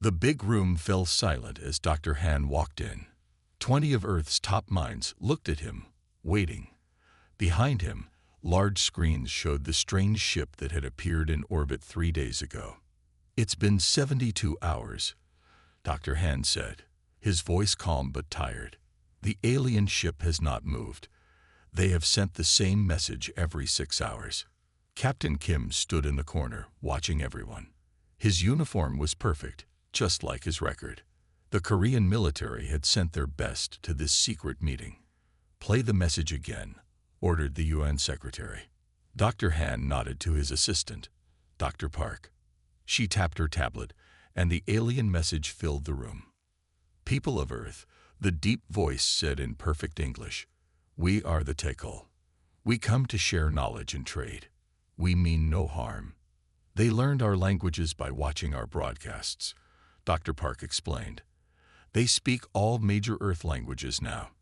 The big room fell silent as Dr. Han walked in. 20 of Earth's top minds looked at him, waiting. Behind him, large screens showed the strange ship that had appeared in orbit 3 days ago. "It's been 72 hours, Dr. Han said, his voice calm but tired. "The alien ship has not moved. They have sent the same message every 6 hours." Captain Kim stood in the corner, watching everyone. His uniform was perfect, just like his record. The Korean military had sent their best to this secret meeting. "Play the message again," ordered the UN secretary. Dr. Han nodded to his assistant, Dr. Park. She tapped her tablet, and the alien message filled the room. "People of Earth," the deep voice said in perfect English, "we are the Tekal. We come to share knowledge and trade. We mean no harm." "They learned our languages by watching our broadcasts," Dr. Park explained. "They speak all major Earth languages now."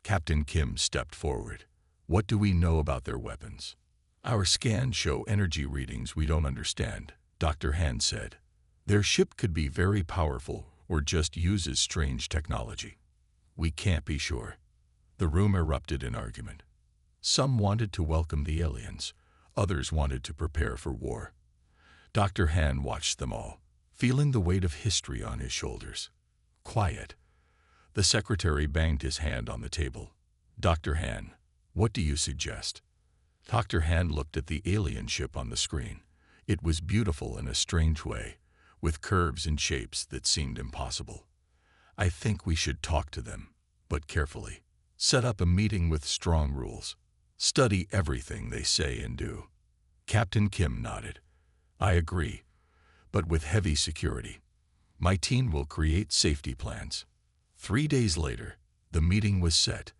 Captain Kim stepped forward. "What do we know about their weapons?" "Our scans show energy readings we don't understand," Dr. Han said. "Their ship could be very powerful or just uses strange technology. We can't be sure." The room erupted in argument. Some wanted to welcome the aliens. Others wanted to prepare for war. Dr. Han watched them all, feeling the weight of history on his shoulders. "Quiet." The secretary banged his hand on the table. "Dr. Han, what do you suggest?" Dr. Han looked at the alien ship on the screen. It was beautiful in a strange way, with curves and shapes that seemed impossible. "I think we should talk to them, but carefully. Set up a meeting with strong rules. Study everything they say and do." Captain Kim nodded. "I agree, but with heavy security. My team will create safety plans." 3 days later, the meeting was set.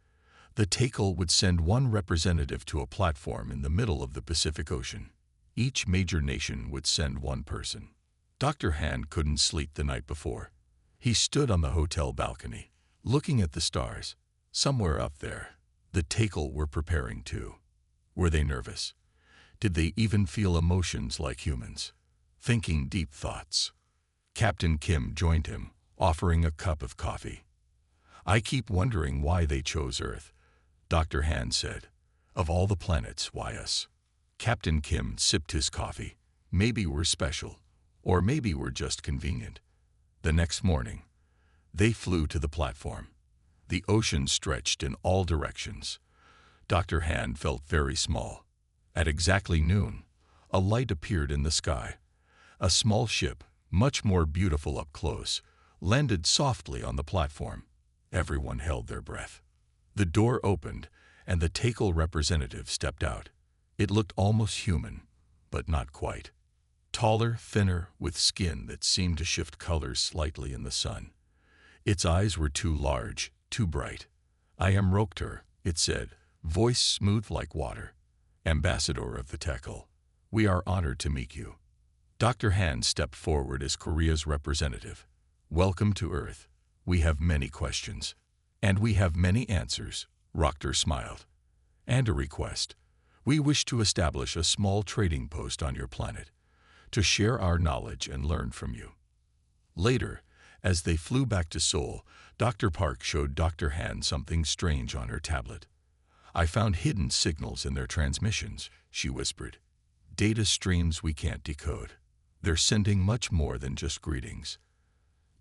The Tekal would send one representative to a platform in the middle of the Pacific Ocean. Each major nation would send one person. Dr. Han couldn't sleep the night before. He stood on the hotel balcony, looking at the stars. Somewhere up there, the Tekal were preparing too. Were they nervous? Did they even feel emotions like humans? Thinking deep thoughts. Captain Kim joined him, offering a cup of coffee. "I keep wondering why they chose Earth," Dr. Han said. "Of all the planets, why us?" Captain Kim sipped his coffee. "Maybe we're special, or maybe we're just convenient." The next morning, they flew to the platform. The ocean stretched in all directions. Dr. Han felt very small. At exactly noon, a light appeared in the sky. A small ship, much more beautiful up close, landed softly on the platform. Everyone held their breath. The door opened, and the Tekal representative stepped out. It looked almost human, but not quite. Taller, thinner, with skin that seemed to shift colors slightly in the sun. Its eyes were too large, too bright. "I am Roktur," it said, voice smooth like water. "Ambassador of the Tekal. We are honored to meet you." Dr. Han stepped forward as Korea's representative. "Welcome to Earth. We have many questions." "And we have many answers," Roktur smiled. "And a request. We wish to establish a small trading post on your planet, to share our knowledge and learn from you." Later, as they flew back to Seoul, Dr. Park showed Dr. Han something strange on her tablet. "I found hidden signals in their transmissions," she whispered. "Data streams we can't decode. They're sending much more than just greetings."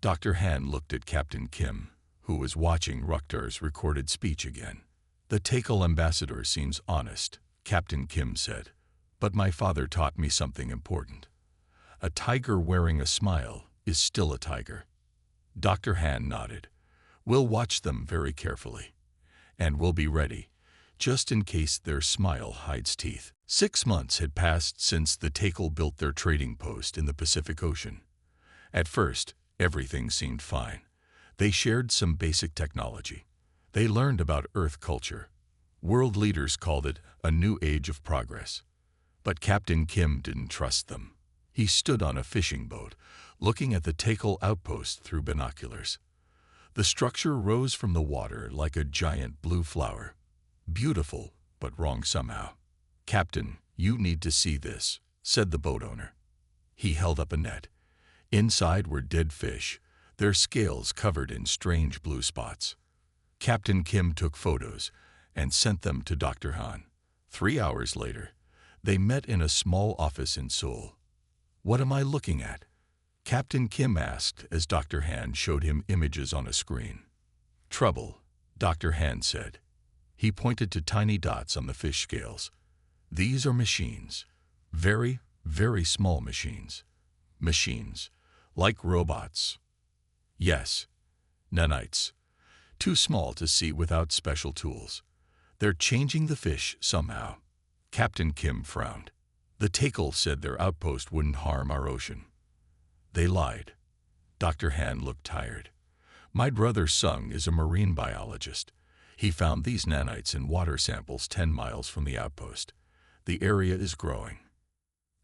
Dr. Han looked at Captain Kim, who was watching Roktur's recorded speech again. "The Tekal ambassador seems honest," Captain Kim said. "But my father taught me something important. A tiger wearing a smile is still a tiger." Dr. Han nodded. "We'll watch them very carefully. And we'll be ready, just in case their smile hides teeth." 6 months had passed since the Tekal built their trading post in the Pacific Ocean. At first, everything seemed fine. They shared some basic technology. They learned about Earth culture. World leaders called it a new age of progress. But Captain Kim didn't trust them. He stood on a fishing boat, looking at the Tekal outpost through binoculars. The structure rose from the water like a giant blue flower. Beautiful, but wrong somehow. "Captain, you need to see this," said the boat owner. He held up a net. Inside were dead fish, their scales covered in strange blue spots. Captain Kim took photos and sent them to Dr. Han. 3 hours later, they met in a small office in Seoul. "What am I looking at?" Captain Kim asked as Dr. Han showed him images on a screen. "Trouble," Dr. Han said. He pointed to tiny dots on the fish scales. "These are machines. Very, very small machines. Machines, like robots." "Yes, nanites. Too small to see without special tools. They're changing the fish somehow." Captain Kim frowned. "The Takel said their outpost wouldn't harm our ocean." "They lied." Dr. Han looked tired. "My brother Sung is a marine biologist. He found these nanites in water samples 10 miles from the outpost. The area is growing."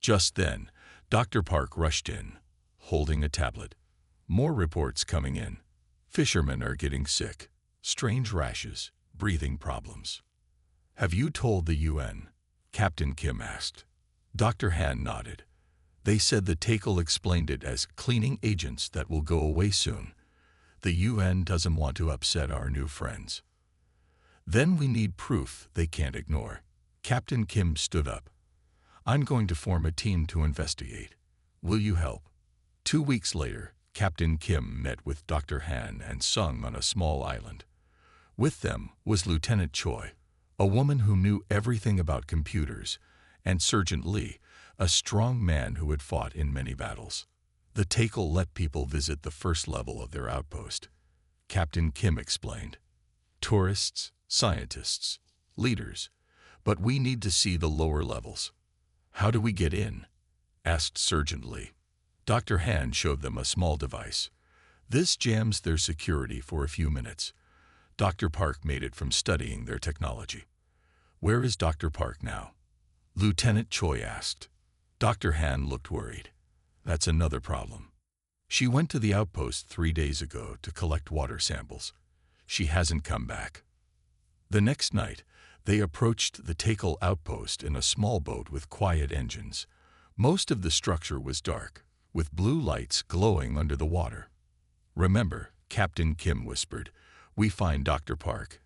Just then, Dr. Park rushed in, holding a tablet. "More reports coming in. Fishermen are getting sick. Strange rashes, breathing problems." "Have you told the UN?" Captain Kim asked. Dr. Han nodded. "They said the Takel explained it as cleaning agents that will go away soon. The UN doesn't want to upset our new friends." "Then we need proof they can't ignore." Captain Kim stood up. "I'm going to form a team to investigate. Will you help?" 2 weeks later, Captain Kim met with Dr. Han and Sung on a small island. With them was Lieutenant Choi, a woman who knew everything about computers, and Sergeant Lee, a strong man who had fought in many battles. The Takel let people visit the first level of their outpost. Captain Kim explained. "Tourists, scientists, leaders, but we need to see the lower levels." "How do we get in?" asked Sergeant Lee. Dr. Han showed them a small device. "This jams their security for a few minutes." Dr. Park made it from studying their technology. "Where is Dr. Park now?" Lieutenant Choi asked. Dr. Han looked worried. "That's another problem. She went to the outpost 3 days ago to collect water samples. She hasn't come back." The next night, they approached the Takel outpost in a small boat with quiet engines. Most of the structure was dark, with blue lights glowing under the water. "Remember," Captain Kim whispered, "we find Dr. Park,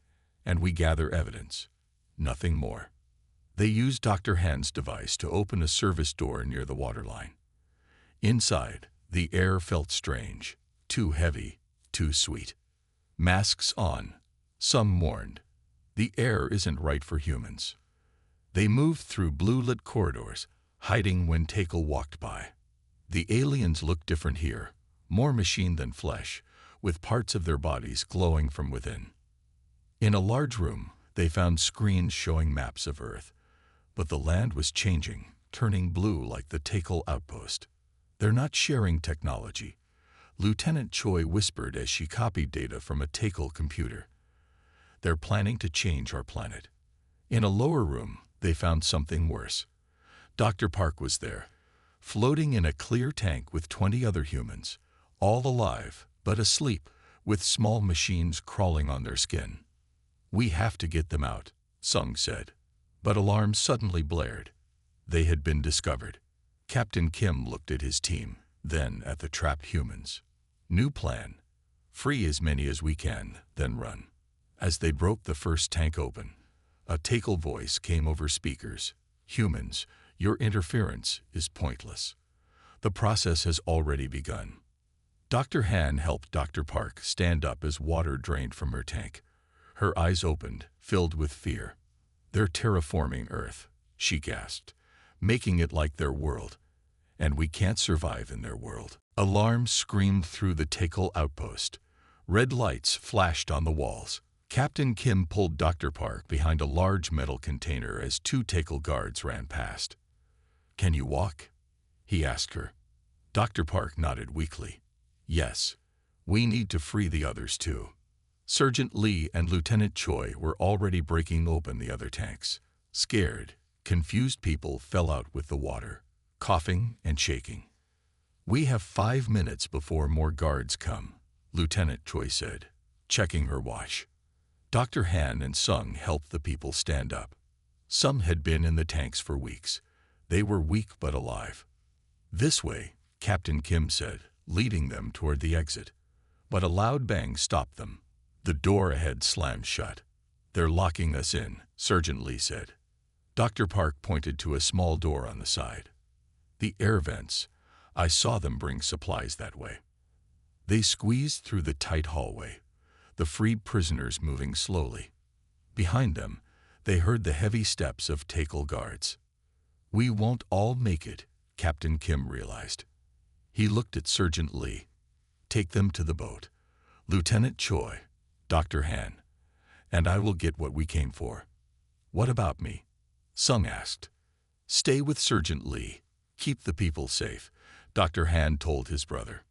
and we gather evidence. Nothing more." They used Dr. Han's device to open a service door near the waterline. Inside, the air felt strange, too heavy, too sweet. Masks on, some mourned. The air isn't right for humans. They moved through blue-lit corridors, hiding when Takel walked by. The aliens looked different here, more machine than flesh, with parts of their bodies glowing from within. In a large room, they found screens showing maps of Earth, but the land was changing, turning blue like the Takel outpost. "They're not sharing technology," Lieutenant Choi whispered as she copied data from a Takel computer. "They're planning to change our planet." In a lower room, they found something worse. Dr. Park was there, floating in a clear tank with 20 other humans, all alive but asleep, with small machines crawling on their skin. "We have to get them out," Sung said. But alarms suddenly blared. They had been discovered. Captain Kim looked at his team, then at the trapped humans. "New plan. Free as many as we can, then run." As they broke the first tank open, a Takel voice came over speakers. "Humans, your interference is pointless. The process has already begun." Dr. Han helped Dr. Park stand up as water drained from her tank. Her eyes opened, filled with fear. "They're terraforming Earth," she gasped, "making it like their world. And we can't survive in their world." Alarms screamed through the Takel outpost. Red lights flashed on the walls. Captain Kim pulled Dr. Park behind a large metal container as 2 Takel guards ran past. "Can you walk?" he asked her. Dr. Park nodded weakly. "Yes, we need to free the others too." Sergeant Lee and Lieutenant Choi were already breaking open the other tanks. Scared, confused people fell out with the water, coughing and shaking. "We have 5 minutes before more guards come," Lieutenant Choi said, checking her watch. Dr. Han and Sung helped the people stand up. Some had been in the tanks for weeks. They were weak but alive. "This way," Captain Kim said, leading them toward the exit. But a loud bang stopped them. The door ahead slammed shut. "They're locking us in," Sergeant Lee said. Dr. Park pointed to a small door on the side. "The air vents. I saw them bring supplies that way." They squeezed through the tight hallway, the freed prisoners moving slowly. Behind them, they heard the heavy steps of Takel guards. "We won't all make it," Captain Kim realized. He looked at Sergeant Lee. "Take them to the boat. Lieutenant Choi, Dr. Han, and I will get what we came for." "What about me?" Sung asked. "Stay with Sergeant Lee. Keep the people safe," Dr. Han told his brother.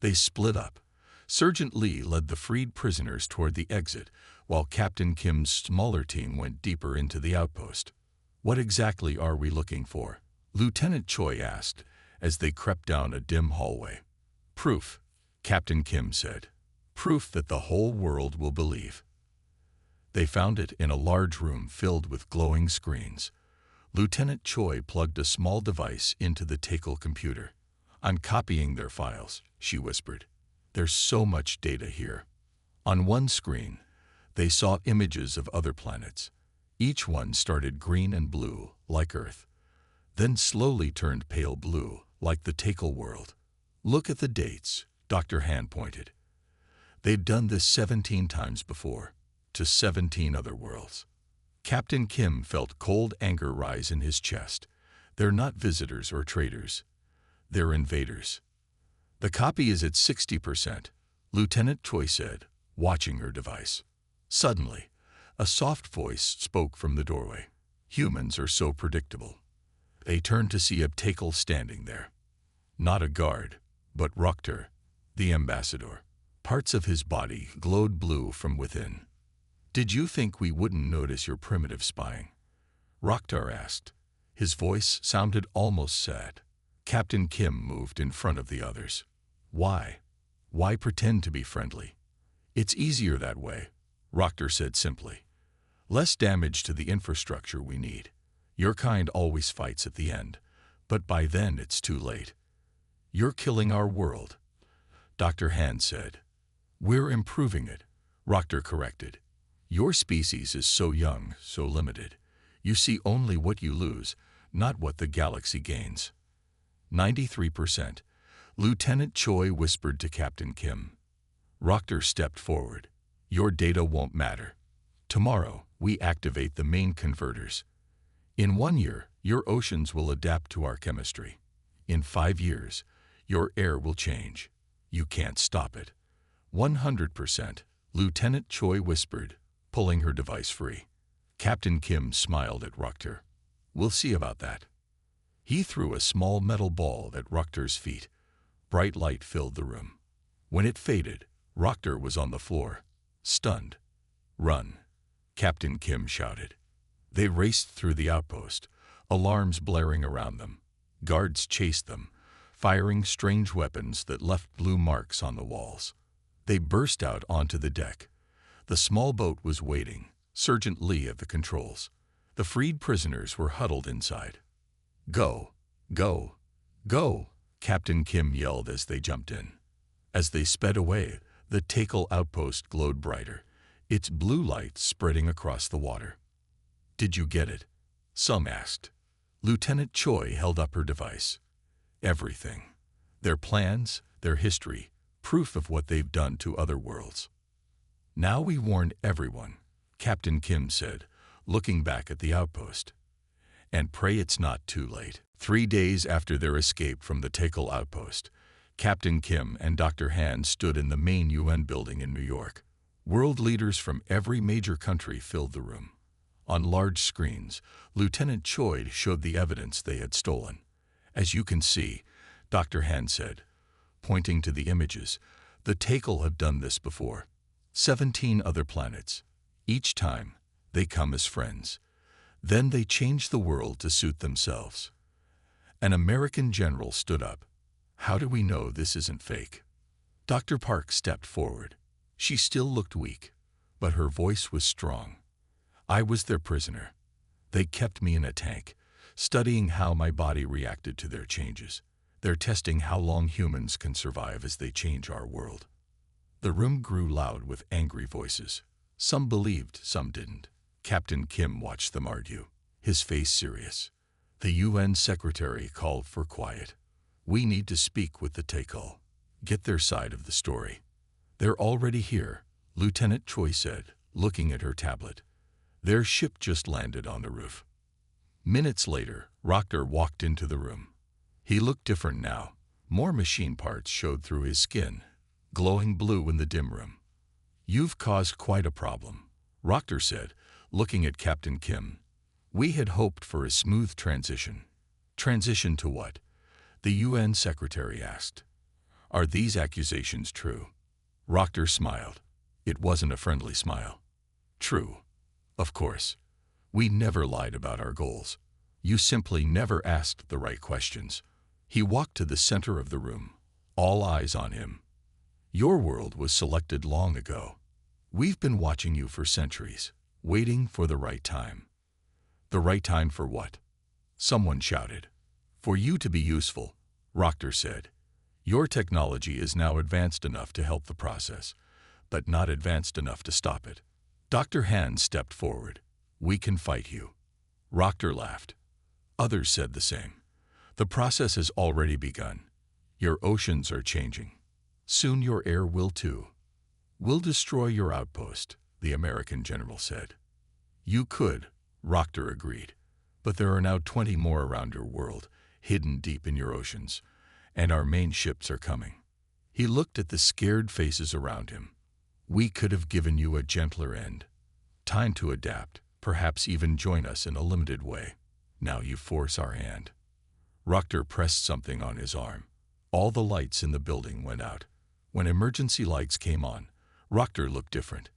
They split up. Sergeant Lee led the freed prisoners toward the exit, while Captain Kim's smaller team went deeper into the outpost. "What exactly are we looking for?" Lieutenant Choi asked as they crept down a dim hallway. "Proof," Captain Kim said. "Proof that the whole world will believe." They found it in a large room filled with glowing screens. Lieutenant Choi plugged a small device into the Takel computer. "I'm copying their files," she whispered. "There's so much data here." On one screen, they saw images of other planets. Each one started green and blue, like Earth, then slowly turned pale blue, like the Takel world. "Look at the dates," Dr. Han pointed. They'd done this 17 times before, to 17 other worlds. Captain Kim felt cold anger rise in his chest. "They're not visitors or traders. They're invaders." "The copy is at 60%, Lieutenant Choi said, watching her device. Suddenly, a soft voice spoke from the doorway. "Humans are so predictable." They turned to see Takel standing there. Not a guard, but Rukter, the ambassador. Parts of his body glowed blue from within. "Did you think we wouldn't notice your primitive spying?" Rukter asked. His voice sounded almost sad. Captain Kim moved in front of the others. "Why? Why pretend to be friendly? It's easier that way," Rukter said simply. "Less damage to the infrastructure we need. Your kind always fights at the end, but by then it's too late." "You're killing our world," Dr. Han said. "We're improving it," Rukter corrected. "Your species is so young, so limited. You see only what you lose, not what the galaxy gains." 93%, Lieutenant Choi whispered to Captain Kim. Rukter stepped forward. "Your data won't matter. Tomorrow, we activate the main converters. In 1 year, your oceans will adapt to our chemistry. In 5 years, your air will change. You can't stop it." 100%, Lieutenant Choi whispered, pulling her device free. Captain Kim smiled at Rukter. "We'll see about that." He threw a small metal ball at Rukter's feet. Bright light filled the room. When it faded, Rukter was on the floor, stunned. "Run," Captain Kim shouted. They raced through the outpost, alarms blaring around them. Guards chased them, firing strange weapons that left blue marks on the walls. They burst out onto the deck. The small boat was waiting, Sergeant Lee at the controls. The freed prisoners were huddled inside. "Go, go, go," Captain Kim yelled as they jumped in. As they sped away, the Takel outpost glowed brighter, its blue light spreading across the water. "Did you get it?" Sung asked. Lieutenant Choi held up her device. "Everything. Their plans, their history, proof of what they've done to other worlds." "Now we warn everyone," Captain Kim said, looking back at the outpost. "And pray it's not too late." 3 days after their escape from the Takel outpost, Captain Kim and Dr. Han stood in the main UN building in New York. World leaders from every major country filled the room. On large screens, Lieutenant Choi showed the evidence they had stolen. "As you can see," Dr. Han said, pointing to the images, "the Takel have done this before. 17 other planets. Each time, they come as friends. Then they change the world to suit themselves." An American general stood up. "How do we know this isn't fake?" Dr. Park stepped forward. She still looked weak, but her voice was strong. "I was their prisoner. They kept me in a tank, studying how my body reacted to their changes. They're testing how long humans can survive as they change our world. The room grew loud with angry voices. Some believed, some didn't. Captain Kim watched them argue, his face serious. The UN secretary called for quiet. We need to speak with the Tekal. Get their side of the story. They're already here, Lieutenant Choi said, looking at her tablet. Their ship just landed on the roof. Minutes later, Roctor walked into the room. He looked different now. More machine parts showed through his skin, glowing blue in the dim room. You've caused quite a problem, Roctor said, looking at Captain Kim. We had hoped for a smooth transition. Transition to what? The UN secretary asked. Are these accusations true? Roctor smiled. It wasn't a friendly smile. True. Of course. We never lied about our goals. You simply never asked the right questions. He walked to the center of the room, all eyes on him. Your world was selected long ago. We've been watching you for centuries, waiting for the right time. The right time for what? Someone shouted. For you to be useful, Roctor said. Your technology is now advanced enough to help the process, but not advanced enough to stop it. Dr. Han stepped forward. We can fight you. Roctor laughed. Others said the same. The process has already begun. Your oceans are changing. Soon your air will too. We'll destroy your outpost, the American general said. You could, Roctor agreed, but there are now 20 more around your world, hidden deep in your oceans, and our main ships are coming. He looked at the scared faces around him. We could have given you a gentler end. Time to adapt, perhaps even join us in a limited way. Now you force our hand. Roctor pressed something on his arm. All the lights in the building went out. When emergency lights came on, Roctor looked different.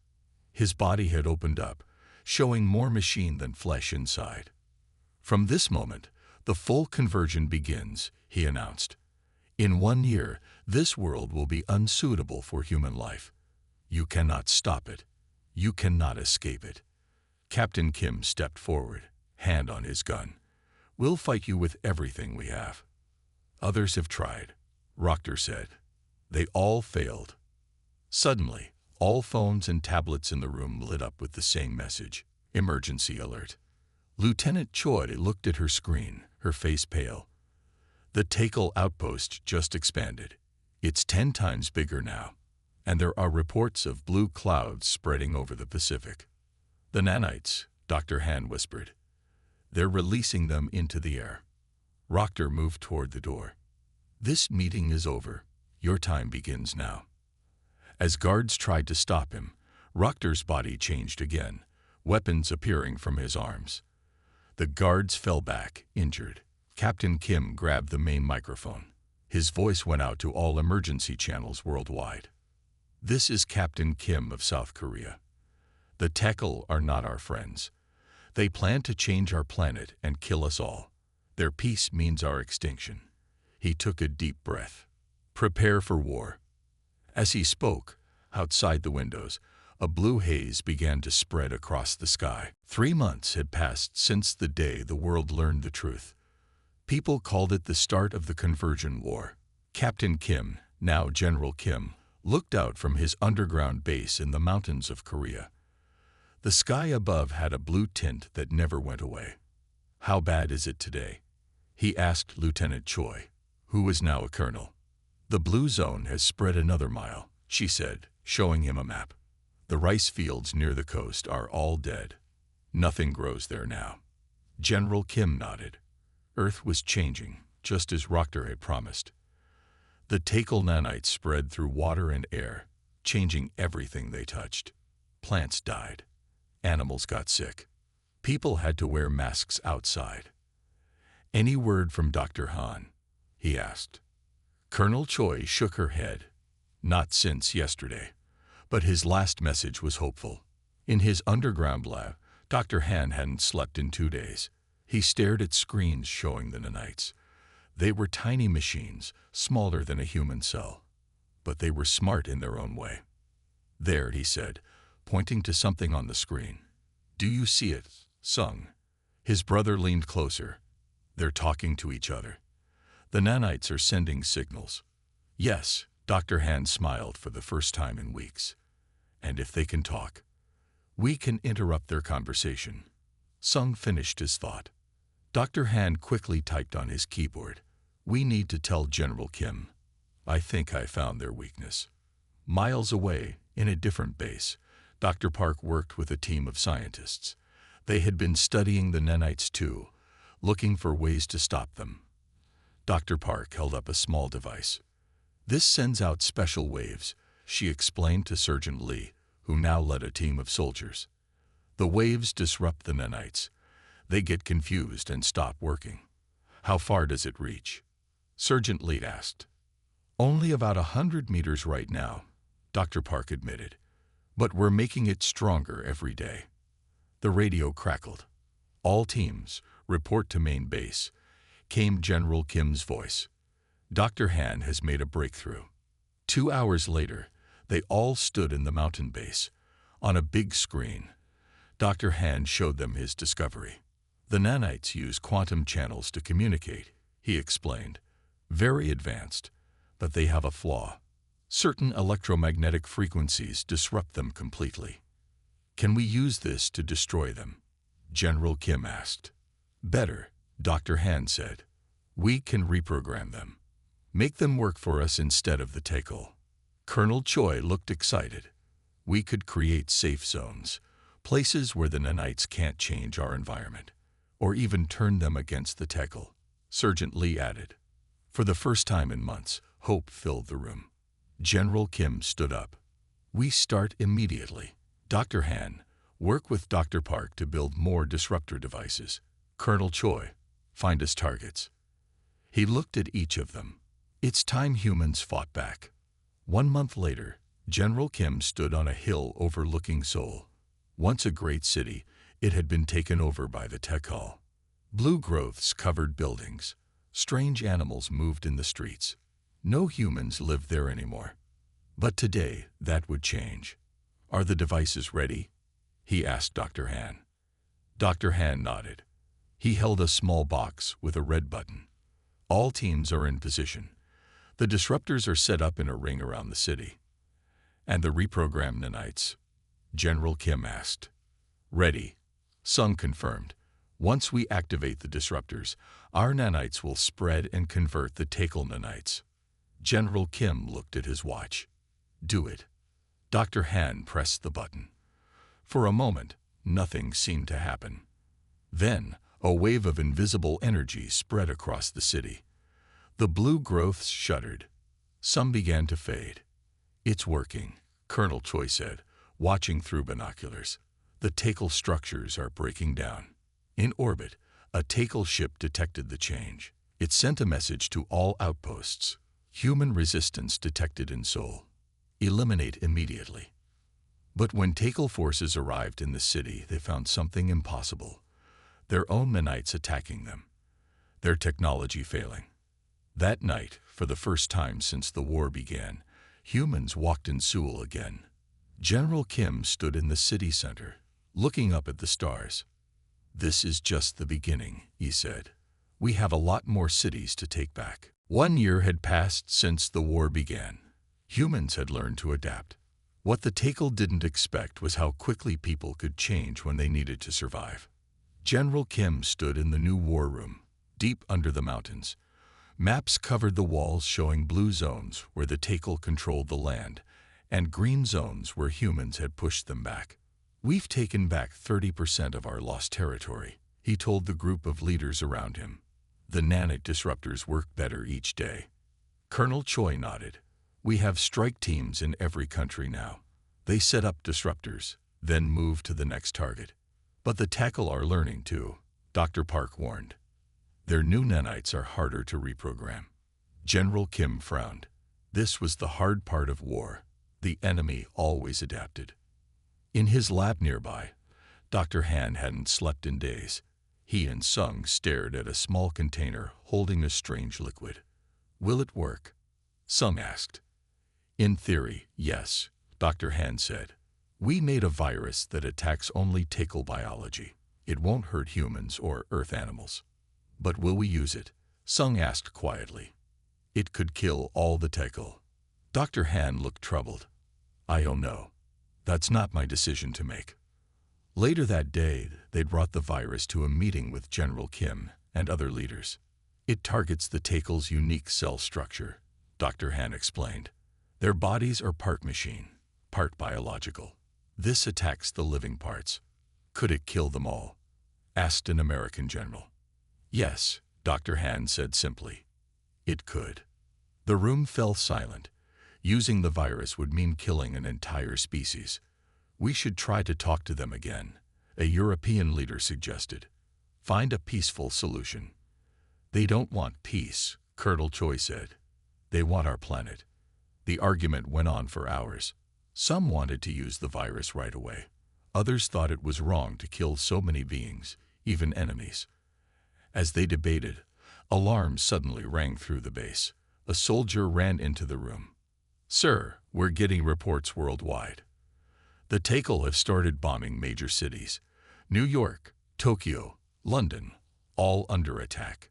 His body had opened up, showing more machine than flesh inside. From this moment, the full conversion begins, he announced. In 1 year, this world will be unsuitable for human life. You cannot stop it. You cannot escape it. Captain Kim stepped forward, hand on his gun. We'll fight you with everything we have. Others have tried, Roctor said. They all failed. Suddenly, all phones and tablets in the room lit up with the same message. Emergency alert. Lieutenant Choi looked at her screen, her face pale. The Tekal outpost just expanded. It's 10 times bigger now, and there are reports of blue clouds spreading over the Pacific. The nanites, Dr. Han whispered. They're releasing them into the air. Roctor moved toward the door. This meeting is over. Your time begins now. As guards tried to stop him, Roctor's body changed again, weapons appearing from his arms. The guards fell back, injured. Captain Kim grabbed the main microphone. His voice went out to all emergency channels worldwide. This is Captain Kim of South Korea. The Tekal are not our friends. They plan to change our planet and kill us all. Their peace means our extinction. He took a deep breath. Prepare for war. As he spoke, outside the windows, a blue haze began to spread across the sky. 3 months had passed since the day the world learned the truth. People called it the start of the conversion war. Captain Kim, now General Kim, looked out from his underground base in the mountains of Korea. The sky above had a blue tint that never went away. How bad is it today? He asked Lieutenant Choi, who was now a colonel. The blue zone has spread another mile, she said, showing him a map. The rice fields near the coast are all dead. Nothing grows there now. General Kim nodded. Earth was changing, just as Roctor had promised. The Tekal nanites spread through water and air, changing everything they touched. Plants died. Animals got sick. People had to wear masks outside. Any word from Dr. Han? He asked. Colonel Choi shook her head. Not since yesterday. But his last message was hopeful. In his underground lab, Dr. Han hadn't slept in 2 days. He stared at screens showing the nanites. They were tiny machines, smaller than a human cell. But they were smart in their own way. There, he said, pointing to something on the screen. Do you see it, Sung? His brother leaned closer. They're talking to each other. The nanites are sending signals. Yes, Dr. Han smiled for the first time in weeks. And if they can talk, we can interrupt their conversation. Sung finished his thought. Dr. Han quickly typed on his keyboard. We need to tell General Kim. I think I found their weakness. Miles away, in a different base, Dr. Park worked with a team of scientists. They had been studying the nanites too, looking for ways to stop them. Dr. Park held up a small device. This sends out special waves, she explained to Sergeant Lee, who now led a team of soldiers. The waves disrupt the nanites. They get confused and stop working. How far does it reach? Sergeant Lee asked. Only about 100 meters right now, Dr. Park admitted. But we're making it stronger every day. The radio crackled. All teams, report to main base, came General Kim's voice. Dr. Han has made a breakthrough. 2 hours later, they all stood in the mountain base. On a big screen, Dr. Han showed them his discovery. The nanites use quantum channels to communicate, he explained. Very advanced, but they have a flaw. Certain electromagnetic frequencies disrupt them completely. Can we use this to destroy them? General Kim asked. Better, Dr. Han said. We can reprogram them. Make them work for us instead of the Tekal. Colonel Choi looked excited. We could create safe zones, places where the nanites can't change our environment, or even turn them against the Tekal, Sergeant Lee added. For the first time in months, hope filled the room. General Kim stood up. We start immediately. Dr. Han, work with Dr. Park to build more disruptor devices. Colonel Choi, find us targets. He looked at each of them. It's time humans fought back. 1 month later, General Kim stood on a hill overlooking Seoul. Once a great city, it had been taken over by the Tekal. Blue growths covered buildings. Strange animals moved in the streets. No humans lived there anymore. But today, that would change. Are the devices ready? He asked Dr. Han. Dr. Han nodded. He held a small box with a red button. All teams are in position. The disruptors are set up in a ring around the city. And the reprogrammed nanites? General Kim asked. Ready. Sung confirmed. Once we activate the disruptors, our nanites will spread and convert the Tekal nanites. General Kim looked at his watch. Do it. Dr. Han pressed the button. For a moment, nothing seemed to happen. Then, a wave of invisible energy spread across the city. The blue growths shuddered. Some began to fade. It's working, Colonel Choi said, watching through binoculars. The Tekal structures are breaking down. In orbit, a Tekal ship detected the change. It sent a message to all outposts. Human resistance detected in Seoul. Eliminate immediately. But when Tekal forces arrived in the city, they found something impossible. Their own nanites attacking them. Their technology failing. That night, for the first time since the war began, humans walked in Seoul again. General Kim stood in the city center, looking up at the stars. This is just the beginning, he said. We have a lot more cities to take back. 1 year had passed since the war began. Humans had learned to adapt. What the Tekal didn't expect was how quickly people could change when they needed to survive. General Kim stood in the new war room, deep under the mountains. Maps covered the walls showing blue zones where the Tekal controlled the land, and green zones where humans had pushed them back. We've taken back 30% of our lost territory, he told the group of leaders around him. The nanite disruptors work better each day. Colonel Choi nodded. We have strike teams in every country now. They set up disruptors, then move to the next target. But the Tekal are learning too, Dr. Park warned. Their new nanites are harder to reprogram. General Kim frowned. This was the hard part of war. The enemy always adapted. In his lab nearby, Dr. Han hadn't slept in days. He and Sung stared at a small container holding a strange liquid. Will it work? Sung asked. In theory, yes, Dr. Han said. We made a virus that attacks only Tekal biology. It won't hurt humans or earth animals. But will we use it? Sung asked quietly. It could kill all the Tekal. Dr. Han looked troubled. I don't know. That's not my decision to make. Later that day, they brought the virus to a meeting with General Kim and other leaders. It targets the Tekal's unique cell structure, Dr. Han explained. Their bodies are part machine, part biological. This attacks the living parts. Could it kill them all? Asked an American general. Yes, Dr. Han said simply. It could. The room fell silent. Using the virus would mean killing an entire species. We should try to talk to them again, a European leader suggested. Find a peaceful solution. They don't want peace, Colonel Choi said. They want our planet. The argument went on for hours. Some wanted to use the virus right away. Others thought it was wrong to kill so many beings, even enemies. As they debated, alarms suddenly rang through the base. A soldier ran into the room. Sir, we're getting reports worldwide. The Tekal have started bombing major cities. New York, Tokyo, London, all under attack.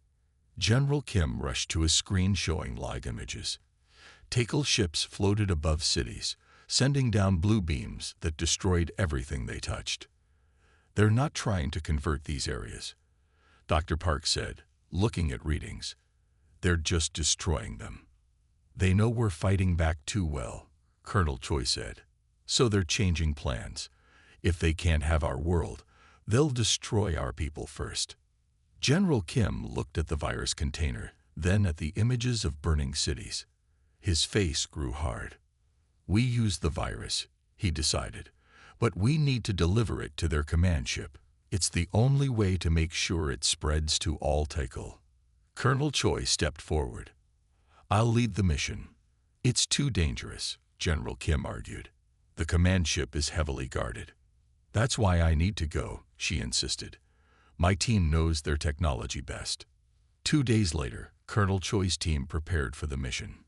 General Kim rushed to a screen showing live images. Tekal ships floated above cities, sending down blue beams that destroyed everything they touched. They're not trying to convert these areas, Dr. Park said, looking at readings. They're just destroying them. They know we're fighting back too well, Colonel Choi said. So they're changing plans. If they can't have our world, they'll destroy our people first. General Kim looked at the virus container, then at the images of burning cities. His face grew hard. We use the virus, he decided, but we need to deliver it to their command ship. It's the only way to make sure it spreads to all Tekal. Colonel Choi stepped forward. I'll lead the mission. It's too dangerous, General Kim argued. The command ship is heavily guarded. That's why I need to go, she insisted. My team knows their technology best. 2 days later, Colonel Choi's team prepared for the mission.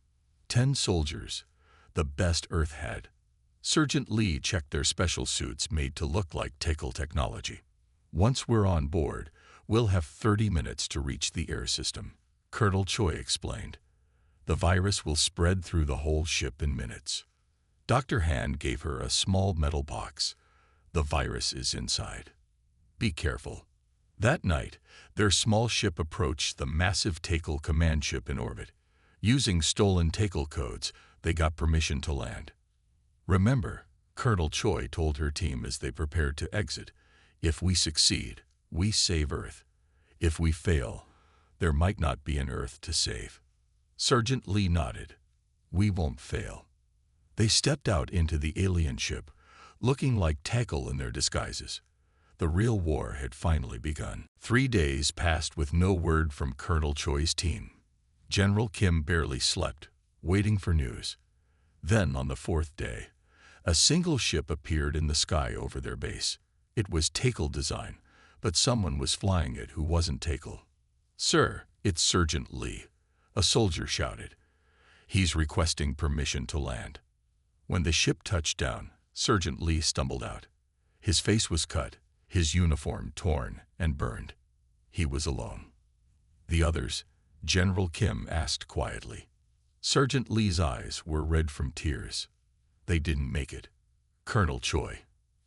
10 soldiers, the best Earth had. Sergeant Lee checked their special suits made to look like Tekal technology. Once we're on board, we'll have 30 minutes to reach the air system, Colonel Choi explained. The virus will spread through the whole ship in minutes. Dr. Han gave her a small metal box. The virus is inside. Be careful. That night, their small ship approached the massive Tekal command ship in orbit. Using stolen Tekal codes, they got permission to land. Remember, Colonel Choi told her team as they prepared to exit, if we succeed, we save Earth. If we fail, there might not be an Earth to save. Sergeant Lee nodded. We won't fail. They stepped out into the alien ship, looking like Tekal in their disguises. The real war had finally begun. 3 days passed with no word from Colonel Choi's team. General Kim barely slept, waiting for news. Then, on the 4th day, a single ship appeared in the sky over their base. It was Tekal design, but someone was flying it who wasn't Tekal. Sir, it's Sergeant Lee, a soldier shouted. He's requesting permission to land. When the ship touched down, Sergeant Lee stumbled out. His face was cut, his uniform torn and burned. He was alone. The others, General Kim asked quietly. Sergeant Lee's eyes were red from tears. They didn't make it. Colonel Choi.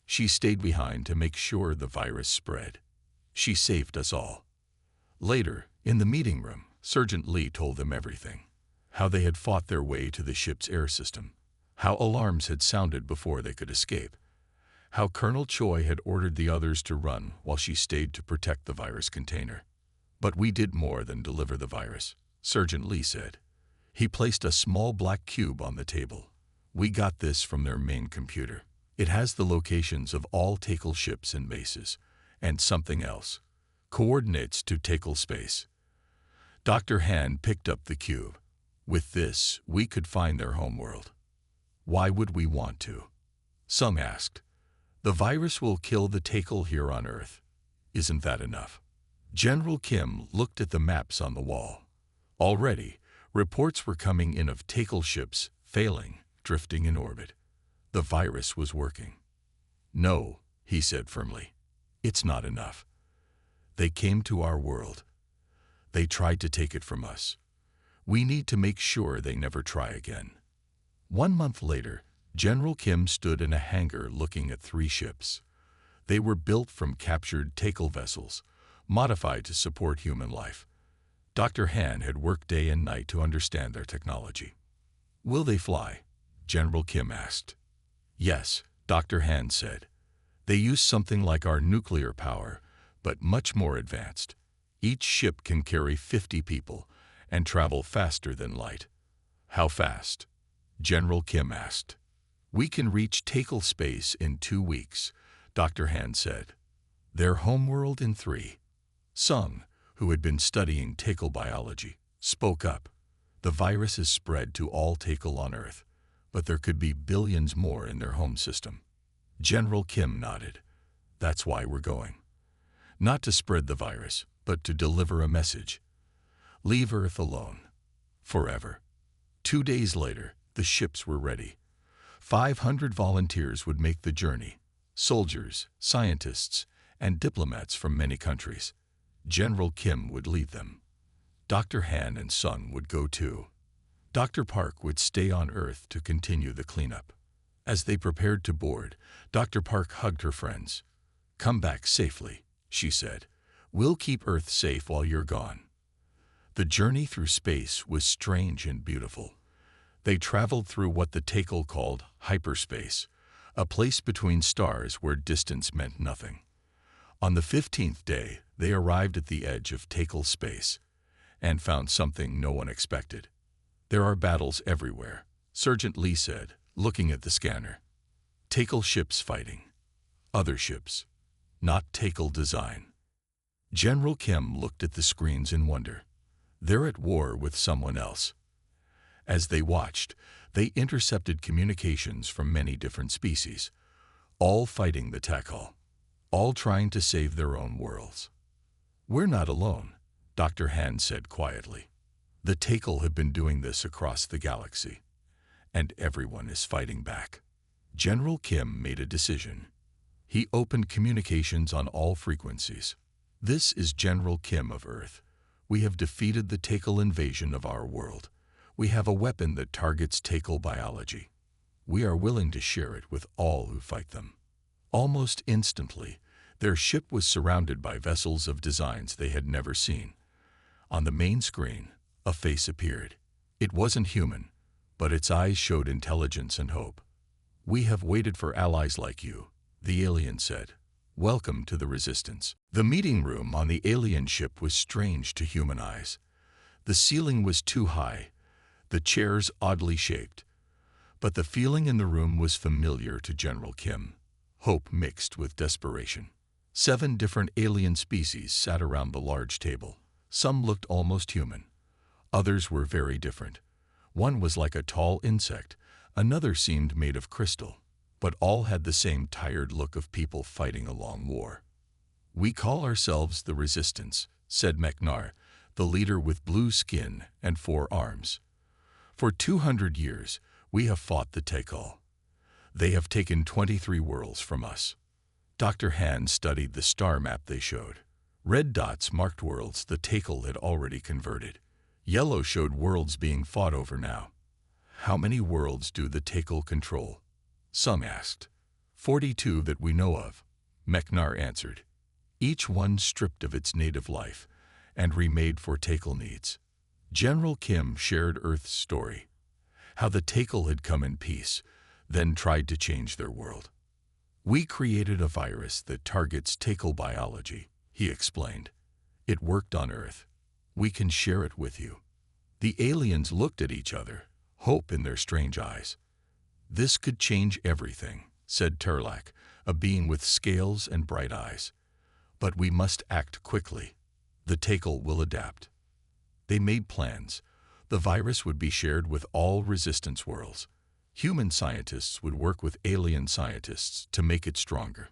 She stayed behind to make sure the virus spread. She saved us all. Later, in the meeting room, Sergeant Lee told them everything. How they had fought their way to the ship's air system. How alarms had sounded before they could escape. How Colonel Choi had ordered the others to run while she stayed to protect the virus container. But we did more than deliver the virus, Sergeant Lee said. He placed a small black cube on the table. We got this from their main computer. It has the locations of all Tekal ships and bases, and something else. Coordinates to Tekal space. Dr. Han picked up the cube. With this, we could find their homeworld. Why would we want to? Some asked. The virus will kill the Tekal here on Earth. Isn't that enough? General Kim looked at the maps on the wall. Already, reports were coming in of Tekal ships failing, drifting in orbit. The virus was working. No, he said firmly. It's not enough. They came to our world. They tried to take it from us. We need to make sure they never try again." 1 month later, General Kim stood in a hangar looking at 3 ships. They were built from captured Takel vessels, modified to support human life. Dr. Han had worked day and night to understand their technology. "Will they fly?" General Kim asked. "Yes," Dr. Han said. "They use something like our nuclear power, but much more advanced. Each ship can carry 50 people and travel faster than light." "How fast?" General Kim asked. "We can reach Takel space in 2 weeks," Dr. Han said. "Their homeworld in 3. Sung, who had been studying Takel biology, spoke up. "The virus is spread to all Takel on Earth, but there could be billions more in their home system." General Kim nodded. "That's why we're going. Not to spread the virus, but to deliver a message. Leave Earth alone. Forever." 2 days later, the ships were ready. 500 volunteers would make the journey. Soldiers, scientists, and diplomats from many countries. General Kim would lead them. Dr. Han and Sung would go too. Dr. Park would stay on Earth to continue the cleanup. As they prepared to board, Dr. Park hugged her friends. "Come back safely," she said. "We'll keep Earth safe while you're gone." The journey through space was strange and beautiful. They traveled through what the Takel called hyperspace, a place between stars where distance meant nothing. On the 15th day, they arrived at the edge of Takel space and found something no one expected. "There are battles everywhere," Sergeant Lee said, looking at the scanner. "Takel ships fighting. Other ships. Not Takel design." General Kim looked at the screens in wonder. They're at war with someone else. As they watched, they intercepted communications from many different species, all fighting the Takel, all trying to save their own worlds. "We're not alone," Dr. Han said quietly. "The Takel have been doing this across the galaxy, and everyone is fighting back." General Kim made a decision. He opened communications on all frequencies. "This is General Kim of Earth. We have defeated the Takel invasion of our world. We have a weapon that targets Takel biology. We are willing to share it with all who fight them." Almost instantly, their ship was surrounded by vessels of designs they had never seen. On the main screen, a face appeared. It wasn't human, but its eyes showed intelligence and hope. "We have waited for allies like you," the alien said. "Welcome to the Resistance." The meeting room on the alien ship was strange to human eyes. The ceiling was too high, the chairs oddly shaped. But the feeling in the room was familiar to General Kim, hope mixed with desperation. 7 different alien species sat around the large table. Some looked almost human. Others were very different. One was like a tall insect, another seemed made of crystal, but all had the same tired look of people fighting a long war. "We call ourselves the Resistance," said Meknar, the leader with blue skin and 4 arms. "For 200 years, we have fought the Takel. They have taken 23 worlds from us." Dr. Han studied the star map they showed. Red dots marked worlds the Takel had already converted. Yellow showed worlds being fought over now. "How many worlds do the Takel control?" Sung asked. 42 that we know of," Meknar answered. "Each one stripped of its native life and remade for Takel needs." General Kim shared Earth's story, how the Takel had come in peace, then tried to change their world. "We created a virus that targets Takel biology," he explained. "It worked on Earth. We can share it with you." The aliens looked at each other, hope in their strange eyes. "This could change everything," said Turlak, a being with scales and bright eyes. "But we must act quickly. The Takel will adapt." They made plans. The virus would be shared with all Resistance worlds. Human scientists would work with alien scientists to make it stronger.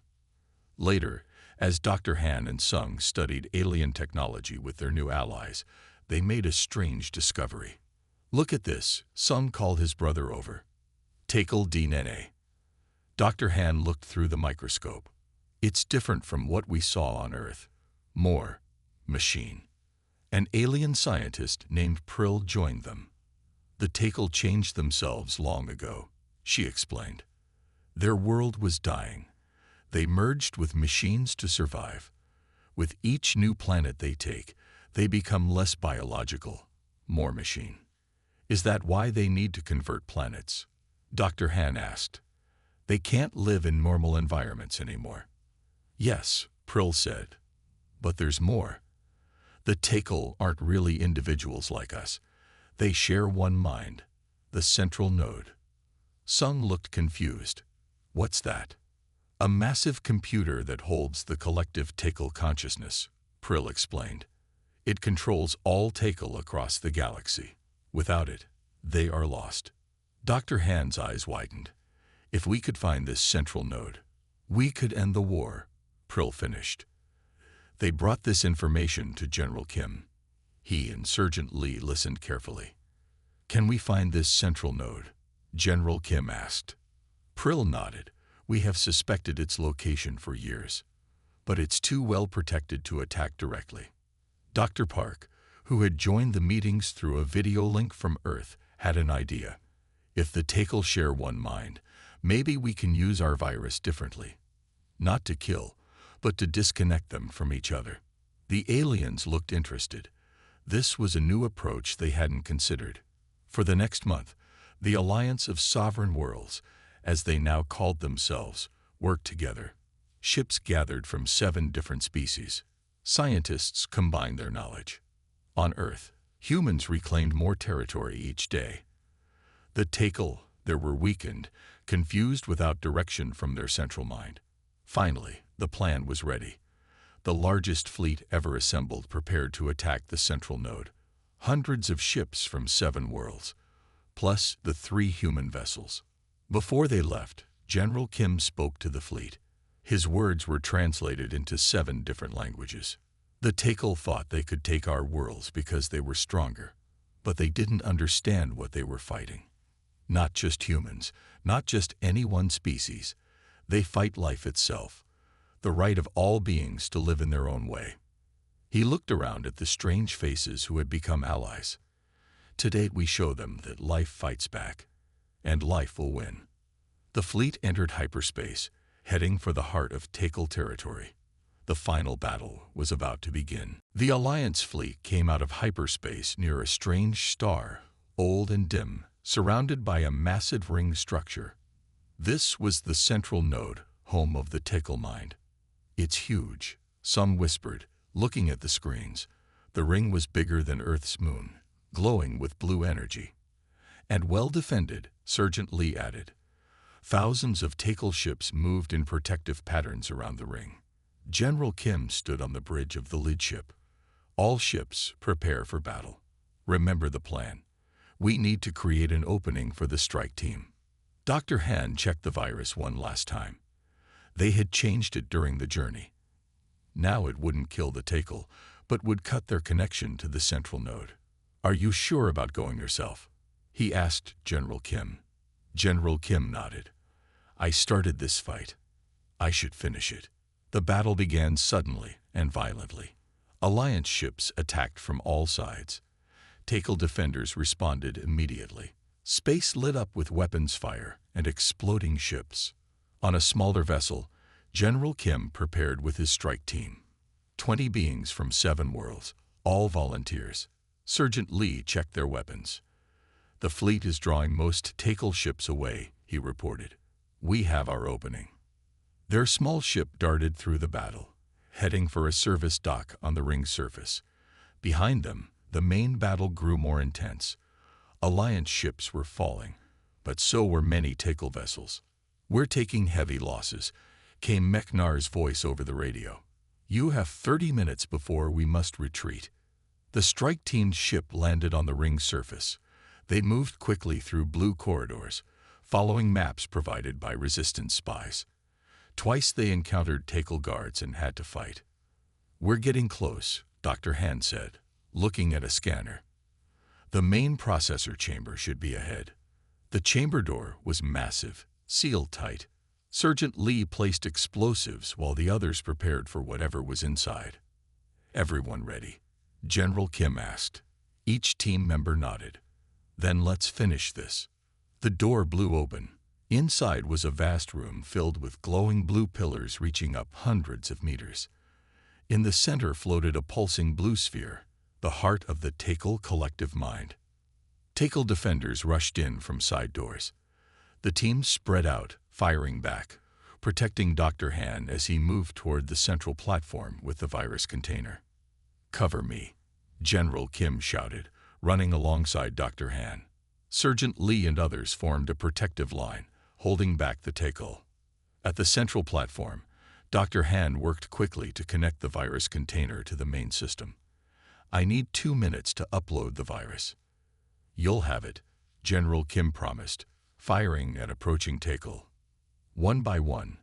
Later, as Dr. Han and Sung studied alien technology with their new allies, they made a strange discovery. "Look at this," Sung called his brother over. "Takel DNA." Dr. Han looked through the microscope. "It's different from what we saw on Earth. More machine. An alien scientist named Prill joined them. The Takel changed themselves long ago, she explained. Their world was dying. They merged with machines to survive. With each new planet they take, they become less biological, more machine. Is that why they need to convert planets? Dr. Han asked. They can't live in normal environments anymore. Yes, Prill said. But there's more. The Takel aren't really individuals like us. They share one mind, the central node. Sung looked confused. What's that? A massive computer that holds the collective Takel consciousness, Prill explained. It controls all Takel across the galaxy. Without it, they are lost. Dr. Han's eyes widened. If we could find this central node, we could end the war, Prill finished. They brought this information to General Kim. He and Sergeant Lee listened carefully. Can we find this central node? General Kim asked. Prill nodded. We have suspected its location for years, but it's too well protected to attack directly. Dr. Park, who had joined the meetings through a video link from Earth, had an idea. If the Takel share one mind, maybe we can use our virus differently. Not to kill, but to disconnect them from each other. The aliens looked interested. This was a new approach they hadn't considered. For the next month, the Alliance of Sovereign Worlds, as they now called themselves, worked together. Ships gathered from 7 different species. Scientists combined their knowledge. On Earth, humans reclaimed more territory each day. The Takel, there were weakened, confused without direction from their central mind. Finally, the plan was ready. The largest fleet ever assembled prepared to attack the central node. Hundreds of ships from 7 worlds, plus the 3 human vessels. Before they left, General Kim spoke to the fleet. His words were translated into 7 different languages. The Takel thought they could take our worlds because they were stronger, but they didn't understand what they were fighting. Not just humans, not just any one species. They fight life itself, the right of all beings to live in their own way. He looked around at the strange faces who had become allies. Today we show them that life fights back, and life will win. The fleet entered hyperspace, heading for the heart of Takel territory. The final battle was about to begin. The Alliance fleet came out of hyperspace near a strange star, old and dim, surrounded by a massive ring structure. This was the central node, home of the Takel mind. It's huge, some whispered, looking at the screens. The ring was bigger than Earth's moon, glowing with blue energy. And well defended, Sergeant Lee added. Thousands of Takel ships moved in protective patterns around the ring. General Kim stood on the bridge of the lead ship. All ships prepare for battle. Remember the plan. We need to create an opening for the strike team. Dr. Han checked the virus one last time. They had changed it during the journey. Now it wouldn't kill the Takel, but would cut their connection to the central node. Are you sure about going yourself? He asked General Kim. General Kim nodded. I started this fight. I should finish it. The battle began suddenly and violently. Alliance ships attacked from all sides. Takel defenders responded immediately. Space lit up with weapons fire and exploding ships. On a smaller vessel, General Kim prepared with his strike team. 20 beings from 7 worlds, all volunteers. Sergeant Lee checked their weapons. The fleet is drawing most Takel ships away, he reported. We have our opening. Their small ship darted through the battle, heading for a service dock on the ring's surface. Behind them, the main battle grew more intense. Alliance ships were falling, but so were many Takel vessels. We're taking heavy losses, came Meknar's voice over the radio. You have 30 minutes before we must retreat. The strike team's ship landed on the ring's surface. They moved quickly through blue corridors, following maps provided by resistance spies. Twice they encountered Takel guards and had to fight. We're getting close, Dr. Han said, looking at a scanner. The main processor chamber should be ahead. The chamber door was massive, sealed tight. Sergeant Lee placed explosives while the others prepared for whatever was inside. Everyone ready. General Kim asked. Each team member nodded. Then let's finish this. The door blew open. Inside was a vast room filled with glowing blue pillars reaching up hundreds of meters. In the center floated a pulsing blue sphere, the heart of the Takal collective mind. Takal defenders rushed in from side doors. The teams spread out, firing back, protecting Dr. Han as he moved toward the central platform with the virus container. "Cover me," General Kim shouted, running alongside Dr. Han. Sergeant Lee and others formed a protective line, holding back the Takal. At the central platform, Dr. Han worked quickly to connect the virus container to the main system. "I need 2 minutes to upload the virus." "You'll have it," General Kim promised, firing at approaching Takal. One by one,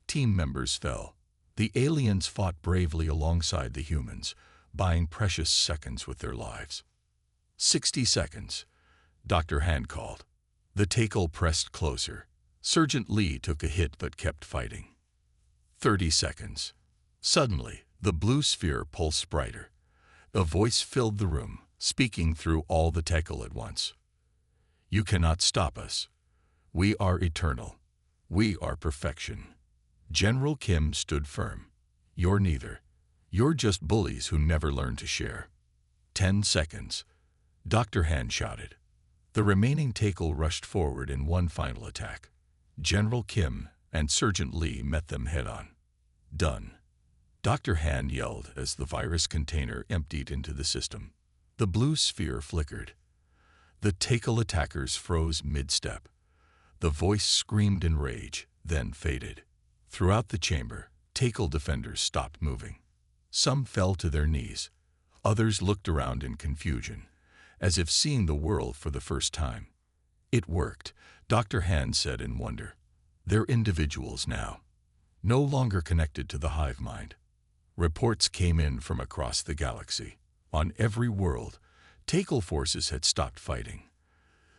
team members fell. The aliens fought bravely alongside the humans, buying precious seconds with their lives. 60 seconds, Dr. Han called. The Takal pressed closer. Sergeant Lee took a hit but kept fighting. 30 seconds. Suddenly, the blue sphere pulsed brighter. A voice filled the room, speaking through all the Takal at once. "You cannot stop us. We are eternal. We are perfection." General Kim stood firm. "You're neither. You're just bullies who never learn to share." 10 seconds. Dr. Han shouted. The remaining Takal rushed forward in one final attack. General Kim and Sergeant Lee met them head-on. "Done," Dr. Han yelled as the virus container emptied into the system. The blue sphere flickered. The Takal attackers froze mid-step. The voice screamed in rage, then faded. Throughout the chamber, Takal defenders stopped moving. Some fell to their knees. Others looked around in confusion, as if seeing the world for the first time. "It worked," Dr. Han said in wonder. "They're individuals now, no longer connected to the hive mind." Reports came in from across the galaxy. On every world, Takal forces had stopped fighting.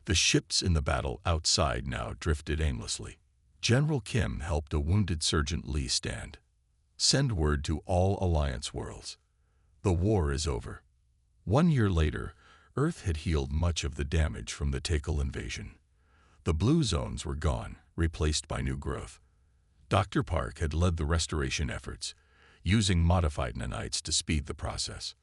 The ships in the battle outside now drifted aimlessly. General Kim helped a wounded Sergeant Lee stand. "Send word to all Alliance worlds. The war is over." 1 year later, Earth had healed much of the damage from the Takal invasion. The blue zones were gone, replaced by new growth. Dr. Park had led the restoration efforts, using modified nanites to speed the process.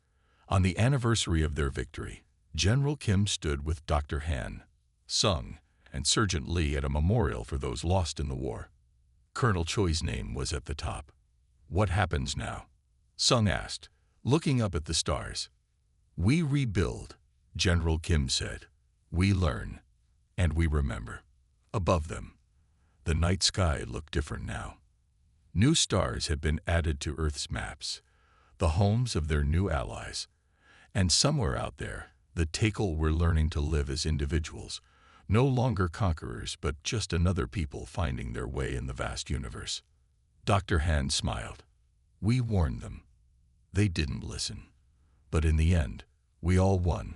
On the anniversary of their victory, General Kim stood with Dr. Han, Sung, and Sergeant Lee at a memorial for those lost in the war. Colonel Choi's name was at the top. "What happens now?" Sung asked, looking up at the stars. "We rebuild," General Kim said. "We learn, and we remember." Above them, the night sky looked different now. New stars had been added to Earth's maps, the homes of their new allies. And somewhere out there, the Takal were learning to live as individuals, no longer conquerors, but just another people finding their way in the vast universe. Dr. Han smiled. "We warned them. They didn't listen. But in the end, we all won.